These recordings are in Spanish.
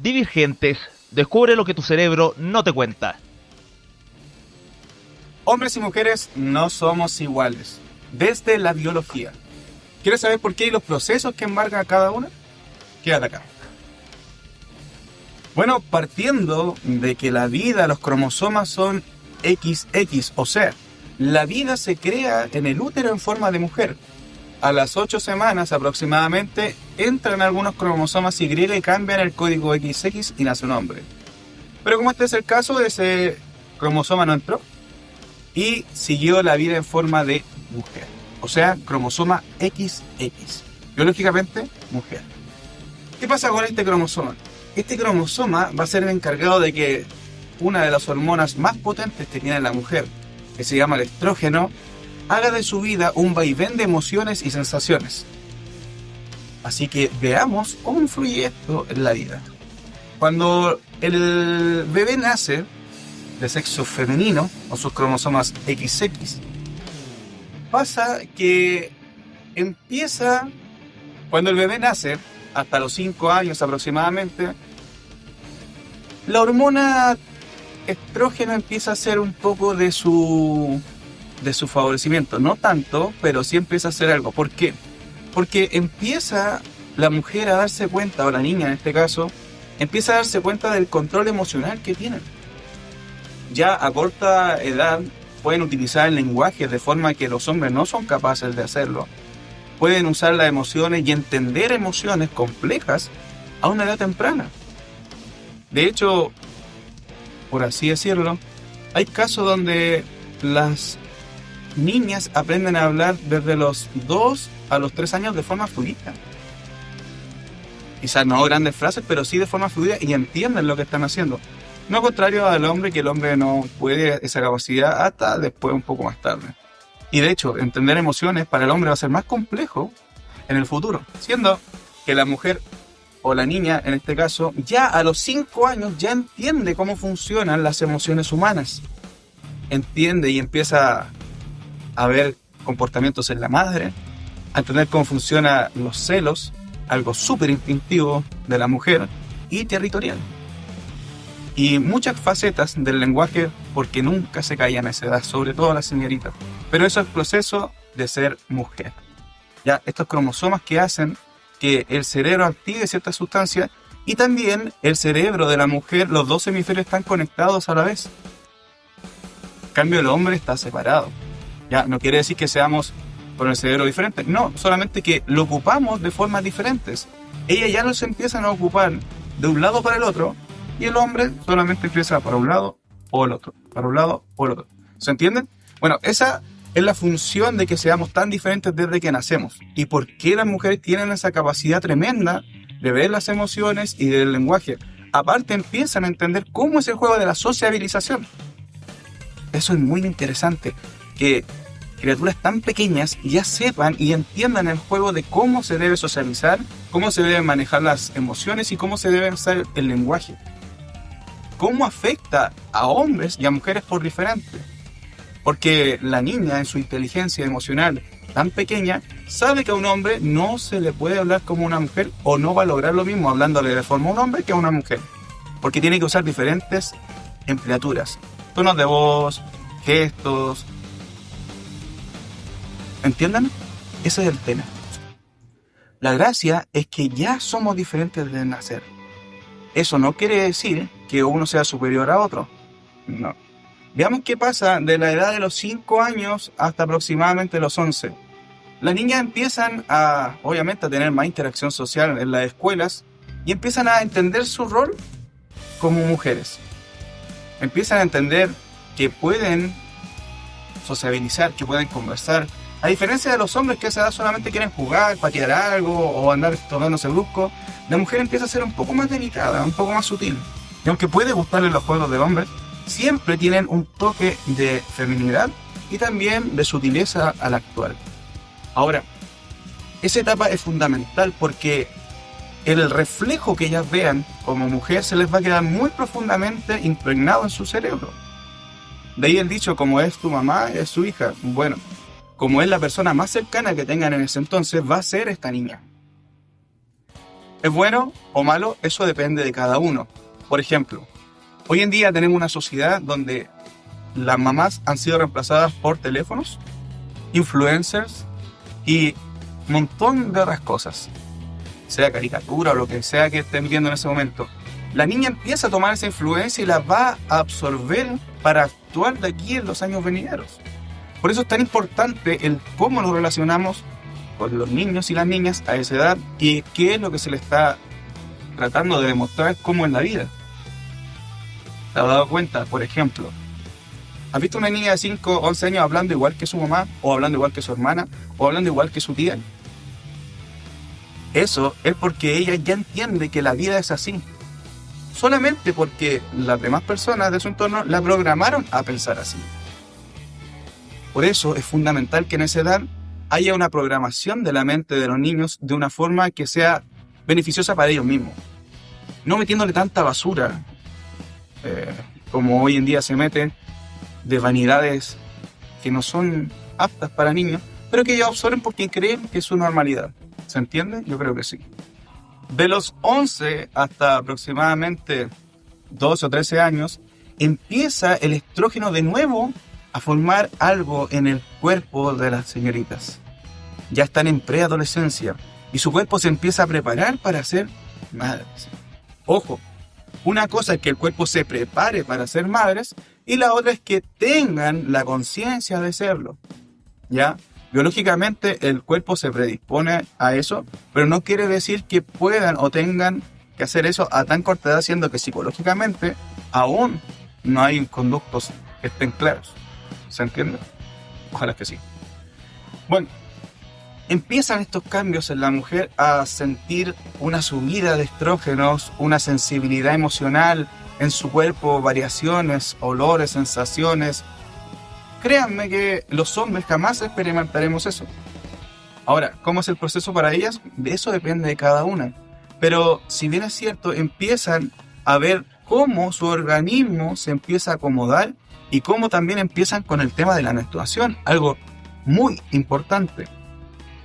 Divergentes, descubre lo que tu cerebro no te cuenta. Hombres y mujeres no somos iguales, desde la biología. ¿Quieres saber por qué y los procesos que embarga cada una? Quédate acá. Bueno, partiendo de que la vida, los cromosomas son XX, o sea, la vida se crea en el útero en forma de mujer. A las 8 semanas aproximadamente entran algunos cromosomas Y y cambian el código XX y nace un hombre. Pero como este es el caso, ese cromosoma no entró y siguió la vida en forma de mujer. O sea, cromosoma XX. Biológicamente, mujer. ¿Qué pasa con este cromosoma? Este cromosoma va a ser el encargado de que una de las hormonas más potentes que tiene la mujer, que se llama el estrógeno, haga de su vida un vaivén de emociones y sensaciones. Así que veamos cómo influye esto en la vida. Cuando el bebé nace de sexo femenino, o sus cromosomas XX, pasa que empieza, cuando el bebé nace, hasta los 5 años aproximadamente, la hormona estrógeno empieza a hacer un poco de su favorecimiento. No tanto, pero sí empieza a hacer algo. ¿Por qué? Porque empieza la mujer a darse cuenta, o la niña en este caso, empieza a darse cuenta del control emocional que tienen. Ya a corta edad pueden utilizar el lenguaje de forma que los hombres no son capaces de hacerlo. Pueden usar las emociones y entender emociones complejas a una edad temprana. De hecho, por así decirlo, hay casos donde las niñas aprenden a hablar desde los 2 a los 3 años de forma fluida. Quizás no grandes frases, pero sí de forma fluida y entienden lo que están haciendo. No contrario al hombre, que el hombre no puede esa capacidad hasta después, un poco más tarde. Y de hecho, entender emociones para el hombre va a ser más complejo en el futuro, siendo que la mujer o la niña, en este caso, ya a los 5 años ya entiende cómo funcionan las emociones humanas. Entiende y empieza a ver comportamientos en la madre, a entender cómo funcionan los celos, algo súper instintivo de la mujer y territorial. Y muchas facetas del lenguaje, porque nunca se callan a esa edad, sobre todo las señoritas. Pero eso es el proceso de ser mujer. Ya, estos cromosomas que hacen que el cerebro active ciertas sustancias y también el cerebro de la mujer, los dos hemisferios están conectados a la vez. En cambio, el hombre está separado. Ya, no quiere decir que seamos con el cerebro diferente, no, solamente que lo ocupamos de formas diferentes. Ellas ya no se empiezan a ocupar de un lado para el otro y el hombre solamente empieza para un lado o el otro, para un lado o el otro. ¿Se entienden? Bueno, esa es la función de que seamos tan diferentes desde que nacemos. ¿Y por qué las mujeres tienen esa capacidad tremenda de ver las emociones y del lenguaje? Aparte empiezan a entender cómo es el juego de la sociabilización. Eso es muy interesante, que criaturas tan pequeñas ya sepan y entiendan el juego de cómo se debe socializar, cómo se deben manejar las emociones y cómo se debe usar el lenguaje. Cómo afecta a hombres y a mujeres por diferente. Porque la niña en su inteligencia emocional tan pequeña sabe que a un hombre no se le puede hablar como una mujer o no va a lograr lo mismo hablándole de forma a un hombre que a una mujer. Porque tiene que usar diferentes empleaturas, tonos de voz, gestos. ¿Entiendan? Ese es el tema. La gracia es que ya somos diferentes desde nacer. Eso no quiere decir que uno sea superior a otro. No. Veamos qué pasa de la edad de los 5 años hasta aproximadamente los 11. Las niñas empiezan obviamente, a tener más interacción social en las escuelas y empiezan a entender su rol como mujeres. Empiezan a entender que pueden sociabilizar, que pueden conversar. A diferencia de los hombres que a esa edad solamente quieren jugar, patear algo o andar tomándose brusco, la mujer empieza a ser un poco más delicada, un poco más sutil. Y aunque puede gustarle los juegos de hombres, siempre tienen un toque de feminidad y también de sutileza al actual. Ahora, esa etapa es fundamental porque el reflejo que ellas vean como mujer se les va a quedar muy profundamente impregnado en su cerebro. De ahí el dicho, como es tu mamá, es su hija. Bueno, como es la persona más cercana que tengan en ese entonces, va a ser esta niña. ¿Es bueno o malo? Eso depende de cada uno. Por ejemplo, hoy en día tenemos una sociedad donde las mamás han sido reemplazadas por teléfonos, influencers y un montón de otras cosas, sea caricatura o lo que sea que estén viendo en ese momento. La niña empieza a tomar esa influencia y la va a absorber para actuar de aquí en los años venideros. Por eso es tan importante el cómo nos relacionamos con los niños y las niñas a esa edad y qué es lo que se les está tratando de demostrar cómo es la vida. ¿Te has dado cuenta? Por ejemplo, ¿has visto una niña de 5 o 11 años hablando igual que su mamá, o hablando igual que su hermana, o hablando igual que su tía? Eso es porque ella ya entiende que la vida es así. Solamente porque las demás personas de su entorno la programaron a pensar así. Por eso es fundamental que en esa edad haya una programación de la mente de los niños de una forma que sea beneficiosa para ellos mismos. No metiéndole tanta basura como hoy en día se mete, de vanidades que no son aptas para niños, pero que ellos absorben porque creen que es su normalidad. ¿Se entiende? Yo creo que sí. De los 11 hasta aproximadamente 12 o 13 años, empieza el estrógeno de nuevo a formar algo en el cuerpo de las señoritas. Ya están en preadolescencia y su cuerpo se empieza a preparar para ser madres. Ojo, una cosa es que el cuerpo se prepare para ser madres y la otra es que tengan la conciencia de serlo. ¿Ya? Biológicamente el cuerpo se predispone a eso, pero no quiere decir que puedan o tengan que hacer eso a tan corta edad, siendo que psicológicamente aún no hay conductos que estén claros. ¿Se entiende? Ojalá que sí. Bueno, empiezan estos cambios en la mujer a sentir una subida de estrógenos, una sensibilidad emocional en su cuerpo, variaciones, olores, sensaciones. Créanme que los hombres jamás experimentaremos eso. Ahora, ¿cómo es el proceso para ellas? De eso depende de cada una. Pero si bien es cierto, empiezan a ver cómo su organismo se empieza a acomodar y cómo también empiezan con el tema de la menstruación. Algo muy importante.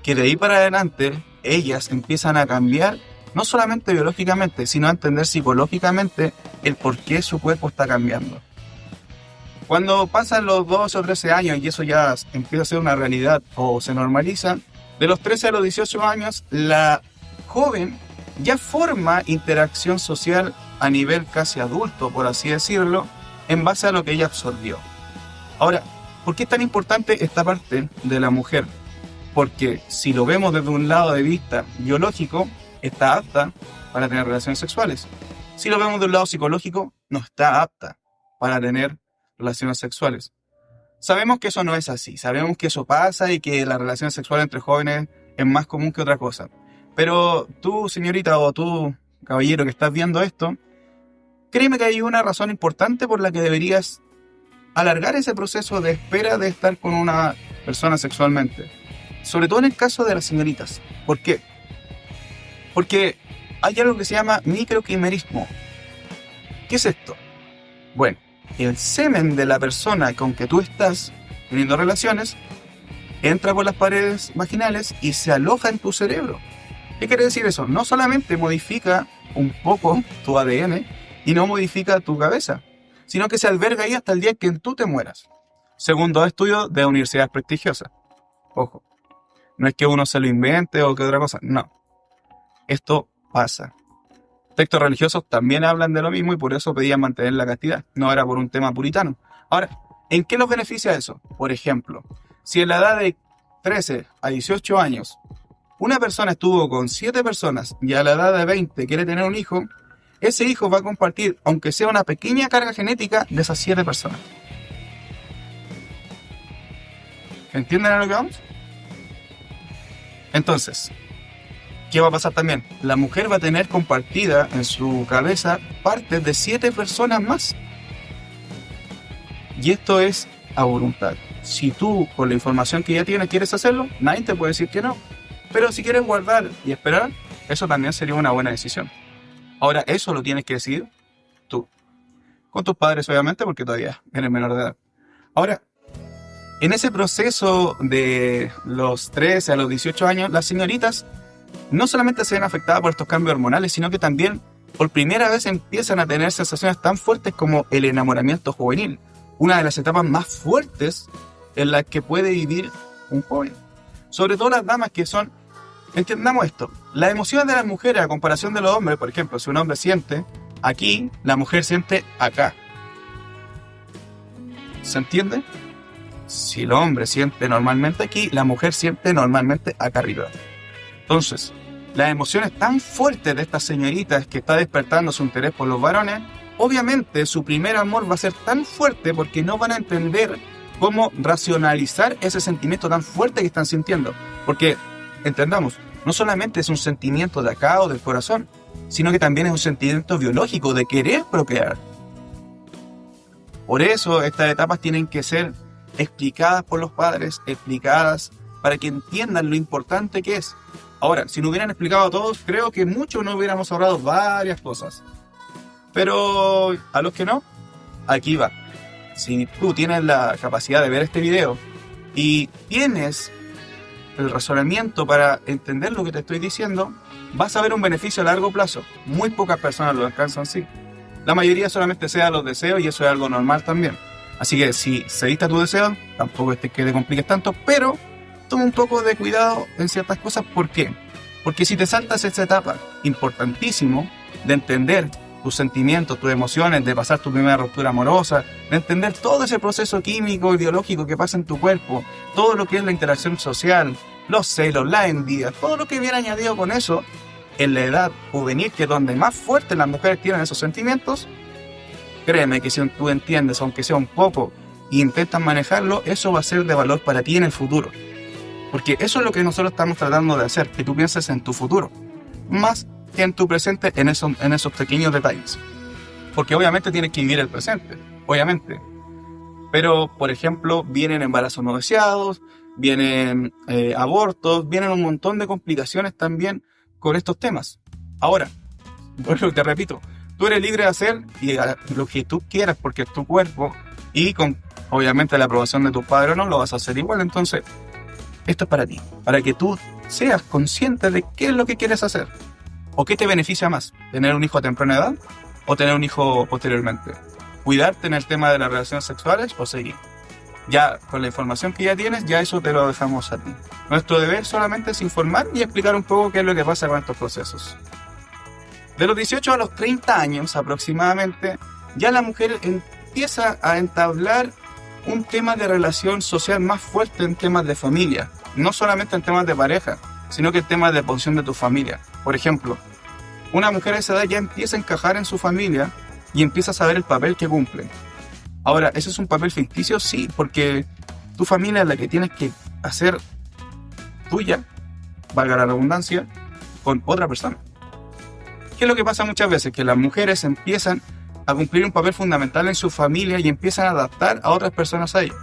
Que de ahí para adelante ellas empiezan a cambiar, no solamente biológicamente, sino a entender psicológicamente el por qué su cuerpo está cambiando. Cuando pasan los 12 o 13 años y eso ya empieza a ser una realidad o se normaliza, de los 13 a los 18 años, la joven ya forma interacción social a nivel casi adulto, por así decirlo, en base a lo que ella absorbió. Ahora, ¿por qué es tan importante esta parte de la mujer? Porque si lo vemos desde un lado de vista biológico, está apta para tener relaciones sexuales. Si lo vemos de un lado psicológico, no está apta para tener relaciones sexuales. Sabemos que eso no es así, sabemos que eso pasa y que las relaciones sexuales entre jóvenes es más común que otra cosa. Pero tú, señorita, o tú, caballero, que estás viendo esto, créeme que hay una razón importante por la que deberías alargar ese proceso de espera de estar con una persona sexualmente. Sobre todo en el caso de las señoritas. ¿Por qué? Porque hay algo que se llama microquimerismo. ¿Qué es esto? Bueno, el semen de la persona con que tú estás teniendo relaciones entra por las paredes vaginales y se aloja en tu cerebro. ¿Qué quiere decir eso? No solamente modifica un poco tu ADN y no modifica tu cabeza, sino que se alberga ahí hasta el día en que tú te mueras. Según dos estudios de universidades prestigiosas. Ojo, no es que uno se lo invente o que otra cosa, no. Esto pasa. Textos religiosos también hablan de lo mismo y por eso pedían mantener la castidad. No era por un tema puritano. Ahora, ¿en qué nos beneficia eso? Por ejemplo, si en la edad de 13 a 18 años una persona estuvo con 7 personas y a la edad de 20 quiere tener un hijo, ese hijo va a compartir, aunque sea una pequeña carga genética, de esas 7 personas. ¿Entienden a lo que vamos? Entonces, ¿qué va a pasar también? La mujer va a tener compartida en su cabeza partes de 7 personas más. Y esto es a voluntad. Si tú, con la información que ya tienes, quieres hacerlo, nadie te puede decir que no. Pero si quieres guardar y esperar, eso también sería una buena decisión. Ahora, eso lo tienes que decidir tú. Con tus padres, obviamente, porque todavía eres menor de edad. Ahora, en ese proceso de los 13 a los 18 años, las señoritas no solamente se ven afectadas por estos cambios hormonales, sino que también por primera vez empiezan a tener sensaciones tan fuertes como el enamoramiento juvenil, una de las etapas más fuertes en las que puede vivir un joven. Sobre todo las damas que son, entendamos esto, las emociones de las mujeres a comparación de los hombres, por ejemplo, si un hombre siente aquí, la mujer siente acá. ¿Se entiende? Si el hombre siente normalmente aquí, la mujer siente normalmente acá arriba. Entonces, las emociones tan fuertes de estas señoritas que está despertando su interés por los varones, obviamente su primer amor va a ser tan fuerte porque no van a entender cómo racionalizar ese sentimiento tan fuerte que están sintiendo. Porque, entendamos, no solamente es un sentimiento de acá o del corazón, sino que también es un sentimiento biológico de querer procrear. Por eso estas etapas tienen que ser explicadas por los padres, explicadas para que entiendan lo importante que es. Ahora, si no hubieran explicado a todos, creo que muchos no hubiéramos ahorrado varias cosas. Pero a los que no, aquí va. Si tú tienes la capacidad de ver este video y tienes el razonamiento para entender lo que te estoy diciendo, vas a ver un beneficio a largo plazo. Muy pocas personas lo alcanzan, sí. La mayoría solamente se da los deseos y eso es algo normal también. Así que si cediste a tu deseo, tampoco es que te compliques tanto, pero toma un poco de cuidado en ciertas cosas. ¿Por qué? Porque si te saltas esta etapa importantísimo de entender tus sentimientos, tus emociones, de pasar tu primera ruptura amorosa, de entender todo ese proceso químico y biológico que pasa en tu cuerpo, todo lo que es la interacción social, los celos, la envidia, todo lo que viene añadido con eso, en la edad juvenil, que es donde más fuertes las mujeres tienen esos sentimientos, créeme que si tú entiendes, aunque sea un poco, e intentas manejarlo, eso va a ser de valor para ti en el futuro. Porque eso es lo que nosotros estamos tratando de hacer, que tú pienses en tu futuro, más que en tu presente, en esos pequeños detalles. Porque obviamente tienes que vivir el presente, obviamente. Pero, por ejemplo, vienen embarazos no deseados, vienen abortos, vienen un montón de complicaciones también con estos temas. Ahora, te repito, tú eres libre de hacer lo que tú quieras porque es tu cuerpo y con, obviamente, la aprobación de tus padres no lo vas a hacer igual. Entonces, esto es para ti, para que tú seas consciente de qué es lo que quieres hacer o qué te beneficia más, tener un hijo a temprana edad o tener un hijo posteriormente, cuidarte en el tema de las relaciones sexuales o seguir. Ya con la información que ya tienes, ya eso te lo dejamos a ti. Nuestro deber solamente es informar y explicar un poco qué es lo que pasa con estos procesos. De los 18 a los 30 años aproximadamente, ya la mujer empieza a entablar un tema de relación social más fuerte en temas de familia, no solamente en temas de pareja, sino que en temas de posición de tu familia. Por ejemplo, una mujer a esa edad ya empieza a encajar en su familia y empieza a saber el papel que cumple. Ahora, ¿ese es un papel ficticio? Sí, porque tu familia es la que tienes que hacer tuya, valga la redundancia, con otra persona. ¿Qué es lo que pasa muchas veces? Que las mujeres empiezan a cumplir un papel fundamental en su familia y empiezan a adaptar a otras personas a ellos.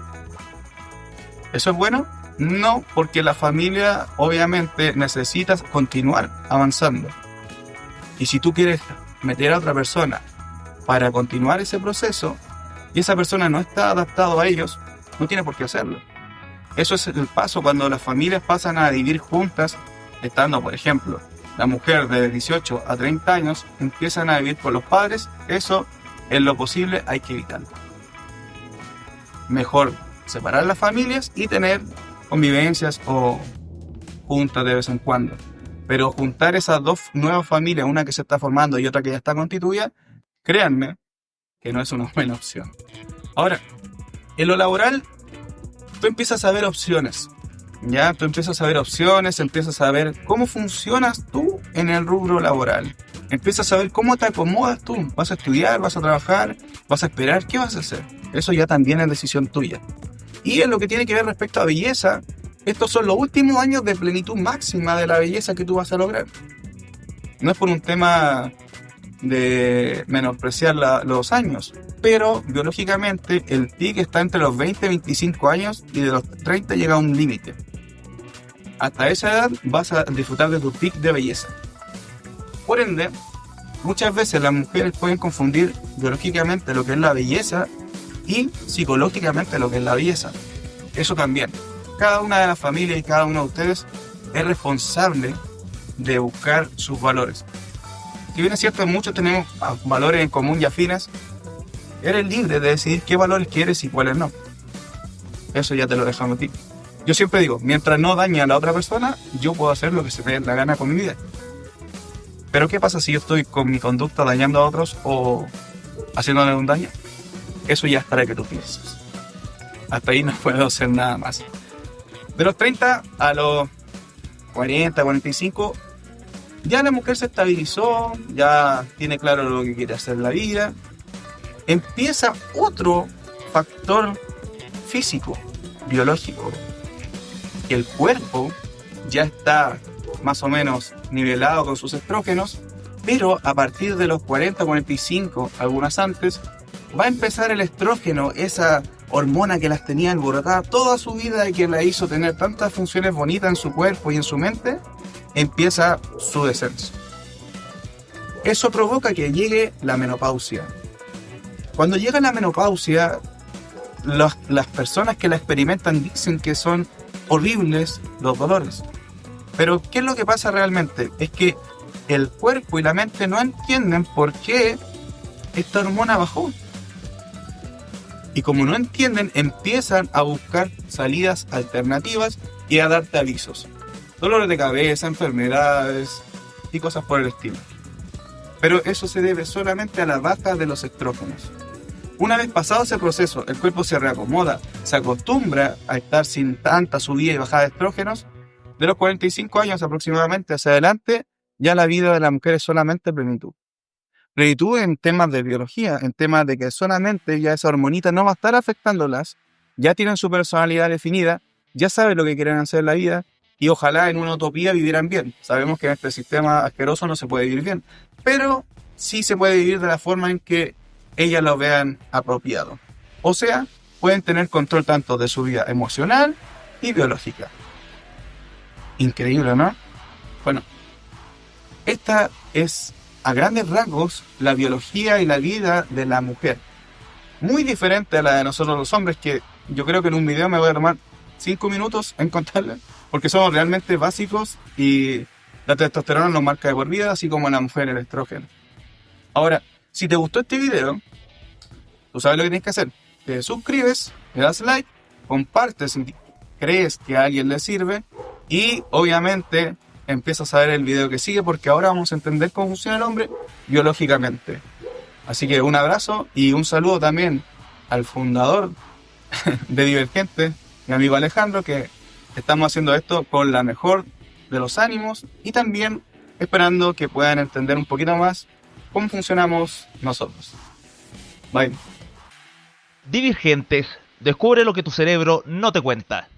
¿Eso es bueno? No, porque la familia obviamente necesita continuar avanzando. Y si tú quieres meter a otra persona para continuar ese proceso y esa persona no está adaptado a ellos, no tiene por qué hacerlo. Eso es el paso cuando las familias pasan a vivir juntas, estando, por ejemplo, la mujer de 18 a 30 años, empiezan a vivir con los padres. Eso, en lo posible, hay que evitarlo. Mejor separar las familias y tener convivencias o juntas de vez en cuando. Pero juntar esas dos nuevas familias, una que se está formando y otra que ya está constituida, créanme que no es una buena opción. Ahora, en lo laboral, tú empiezas a ver opciones. Ya, tú empiezas a ver opciones, empiezas a ver cómo funcionas tú en el rubro laboral. Empiezas a ver cómo te acomodas tú. ¿Vas a estudiar? ¿Vas a trabajar? ¿Vas a esperar? ¿Qué vas a hacer? Eso ya también es decisión tuya. Y en lo que tiene que ver respecto a belleza, estos son los últimos años de plenitud máxima de la belleza que tú vas a lograr. No es por un tema de menospreciar los años, pero biológicamente el pic está entre los 20 y 25 años y de los 30 llega a un límite. Hasta esa edad vas a disfrutar de tu pic de belleza. Por ende, muchas veces las mujeres pueden confundir biológicamente lo que es la belleza y psicológicamente lo que es la belleza. Eso también. Cada una de las familias y cada uno de ustedes es responsable de buscar sus valores. Si bien es cierto, muchos tenemos valores en común y afines, eres libre de decidir qué valores quieres y cuáles no. Eso ya te lo dejamos a ti. Yo siempre digo, mientras no dañe a la otra persona, yo puedo hacer lo que se me dé la gana con mi vida. Pero ¿qué pasa si yo estoy con mi conducta dañando a otros o haciéndole un daño? Eso ya es para que tú pienses. Hasta ahí no puedo hacer nada más. De los 30 a los 40, 45, ya la mujer se estabilizó, ya tiene claro lo que quiere hacer en la vida. Empieza otro factor físico, biológico, que el cuerpo ya está más o menos nivelado con sus estrógenos, pero a partir de los 40, 45, algunas antes, va a empezar el estrógeno, esa hormona que las tenía alborotadas toda su vida y que la hizo tener tantas funciones bonitas en su cuerpo y en su mente, empieza su descenso. Eso provoca que llegue la menopausia. Cuando llega la menopausia, las personas que la experimentan dicen que son horribles los dolores. Pero ¿qué es lo que pasa realmente? Es que el cuerpo y la mente no entienden por qué esta hormona bajó. Y como no entienden, empiezan a buscar salidas alternativas y a darte avisos. Dolores de cabeza, enfermedades y cosas por el estilo. Pero eso se debe solamente a la baja de los estrógenos. Una vez pasado ese proceso, el cuerpo se reacomoda, se acostumbra a estar sin tanta subida y bajada de estrógenos. De los 45 años aproximadamente hacia adelante, ya la vida de la mujer es solamente plenitud. Plenitud en temas de biología, en temas de que solamente ya esa hormonita no va a estar afectándolas, ya tienen su personalidad definida, ya saben lo que quieren hacer en la vida y ojalá en una utopía vivieran bien. Sabemos que en este sistema asqueroso no se puede vivir bien, pero sí se puede vivir de la forma en que ellas lo vean apropiado. O sea, pueden tener control tanto de su vida emocional y biológica. Increíble, ¿no? Bueno, esta es a grandes rasgos la biología y la vida de la mujer. Muy diferente a la de nosotros los hombres, que yo creo que en un video me voy a tomar 5 minutos en contarles, porque somos realmente básicos y la testosterona nos marca de por vida, así como en la mujer el estrógeno. Ahora, si te gustó este video, tú sabes lo que tienes que hacer. Te suscribes, le das like, compartes si crees que a alguien le sirve y obviamente empiezas a ver el video que sigue, porque ahora vamos a entender cómo funciona el hombre biológicamente. Así que un abrazo y un saludo también al fundador de Divergente, mi amigo Alejandro, que estamos haciendo esto con la mejor de los ánimos y también esperando que puedan entender un poquito más cómo funcionamos nosotros. Bye. Divergentes, descubre lo que tu cerebro no te cuenta.